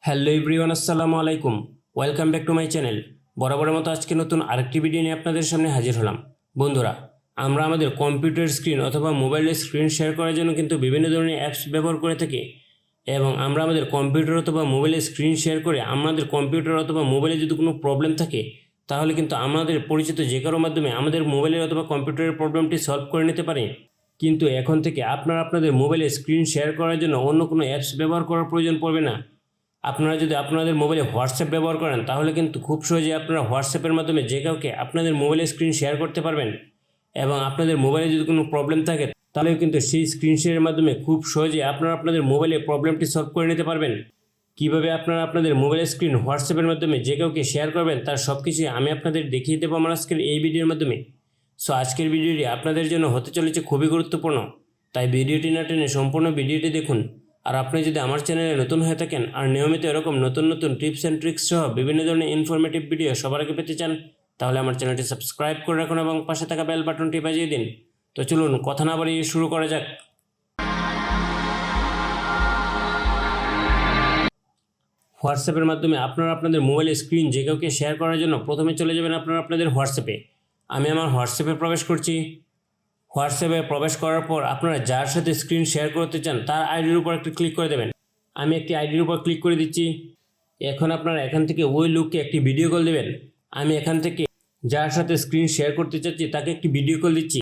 Hello everyone, আসসালামু আলাইকুম। Welcome back to my channel. বরাবরের মতো আজকে নতুন আরেকটি ভিডিও নিয়ে আপনাদের সামনে হাজির হলাম। বন্ধুরা, আমরা আমাদের কম্পিউটার স্ক্রিন অথবা মোবাইলের স্ক্রিন শেয়ার করার জন্য কিন্তু বিভিন্ন ধরনের অ্যাপস ব্যবহার করে থাকি, এবং আমরা আমাদের কম্পিউটার অথবা মোবাইলের স্ক্রিন শেয়ার করে আমাদের কম্পিউটার অথবা মোবাইলে যদি কোনো প্রবলেম থাকে, তাহলে কিন্তু আমাদের পরিচিত যে কারোর মাধ্যমে আমাদের মোবাইলের অথবা কম্পিউটারের প্রবলেমটি সলভ করে নিতে পারি। কিন্তু এখন থেকে আপনারা আপনাদের মোবাইলে স্ক্রিন শেয়ার করার জন্য অন্য কোনো অ্যাপস ব্যবহার করার প্রয়োজন পড়বে না। আপনারা যদি আপনাদের মোবাইলে হোয়াটসঅ্যাপ ব্যবহার করেন, তাহলে কিন্তু খুব সহজে আপনারা হোয়াটসঅ্যাপের মাধ্যমে যে কাউকে আপনাদের মোবাইলের স্ক্রিন শেয়ার করতে পারবেন, এবং আপনাদের মোবাইলে যদি কোনো প্রবলেম থাকে তাহলেও কিন্তু সেই স্ক্রিন শেয়ারের মাধ্যমে খুব সহজে আপনারা আপনাদের মোবাইলে প্রবলেমটি সলভ করে নিতে পারবেন। কীভাবে আপনারা আপনাদের মোবাইলের স্ক্রিন হোয়াটসঅ্যাপের মাধ্যমে যে কাউকে শেয়ার করবেন তার সব কিছুই আমি আপনাদের দেখিয়ে দেবো আমার আজকের এই ভিডিওর মাধ্যমে। সো আজকের ভিডিওটি আপনাদের জন্য হতে চলেছে খুবই গুরুত্বপূর্ণ, তাই ভিডিওটি না টেনে সম্পূর্ণ ভিডিওটি দেখুন। আর আপনি যদি আমার চ্যানেলে নতুন হয়ে থাকেন আর নিয়মিত এরকম নতুন নতুন টিপস অ্যান্ড ট্রিক্স সহ বিভিন্ন ধরনের ইনফরমেটিভ ভিডিও সবার আগে পেতে চান, তাহলে আমার চ্যানেলটি সাবস্ক্রাইব করে রাখুন এবং পাশে থাকা বেল বাটনটি বাজিয়ে দিন। তো চলুন কথা না বাড়িয়ে শুরু করা যাক। হোয়াটসঅ্যাপের মাধ্যমে আপনারা আপনাদের মোবাইলের স্ক্রিন যে কাউকে শেয়ার করার জন্য প্রথমে চলে যাবেন আপনারা আপনাদের হোয়াটসঅ্যাপে। আমি আমার হোয়াটসঅ্যাপে প্রবেশ করছি। হোয়াটসঅ্যাপে প্রবেশ করার পর আপনারা যার সাথে স্ক্রিন শেয়ার করতে চান তার আইডির উপর একটি ক্লিক করে দেবেন। আমি একটি আইডির উপর ক্লিক করে দিচ্ছি। এখন আপনারা এখান থেকে ওই লোককে একটি ভিডিও কল দেবেন। আমি এখান থেকে যার সাথে স্ক্রিন শেয়ার করতে চাচ্ছি তাকে একটি ভিডিও কল দিচ্ছি।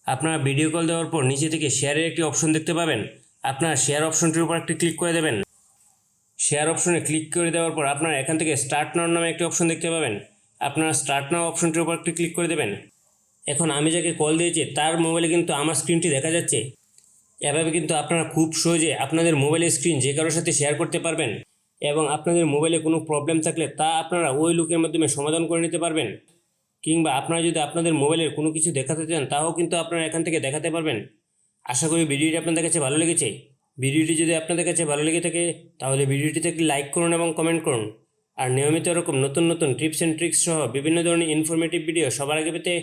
আপনারা ভিডিও কল দেওয়ার পর নিচে থেকে শেয়ারের একটি অপশন দেখতে পাবেন। আপনারা শেয়ার অপশনটির উপর একটি ক্লিক করে দেবেন। শেয়ার অপশনে ক্লিক করে দেওয়ার পর আপনারা এখান থেকে স্টার্ট নাও নামে একটি অপশন দেখতে পাবেন। আপনারা স্টার্ট নাও অপশনটির উপর একটি ক্লিক করে দেবেন। এখন আমি যাকে কল দিয়েছি তার মোবাইলে কিন্তু আমার স্ক্রিনটি দেখা যাচ্ছে। এভাবে কিন্তু আপনারা খুব সহজে আপনাদের মোবাইলের স্ক্রিন যে কারোর সাথে শেয়ার করতে পারবেন, এবং আপনাদের মোবাইলে কোনো প্রবলেম থাকলে তা আপনারা ওই লোকের মাধ্যমে সমাধান করে নিতে পারবেন। কিংবা আপনারা যদি আপনাদের মোবাইলের কোনো কিছু দেখাতে চান তাও কিন্তু আপনারা এখান থেকে দেখাতে পারবেন। আশা করি ভিডিওটি আপনাদের কাছে ভালো লেগেছে। ভিডিওটি যদি আপনাদের কাছে ভালো লেগে থাকে তাহলে ভিডিওটিতে একটি লাইক করুন এবং কমেন্ট করুন। আর নিয়মিত এরকম নতুন নতুন টিপস অ্যান্ড ট্রিক্স সহ বিভিন্ন ধরনের ইনফরমেটিভ ভিডিও সবার আগে পেতে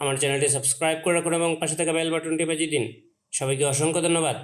আমার চ্যানেলটি সাবস্ক্রাইব করে রাখুন এবং পাশে থাকা বেল বাটনটি বাজিয়ে দিন। সবাইকে অসংখ্য ধন্যবাদ।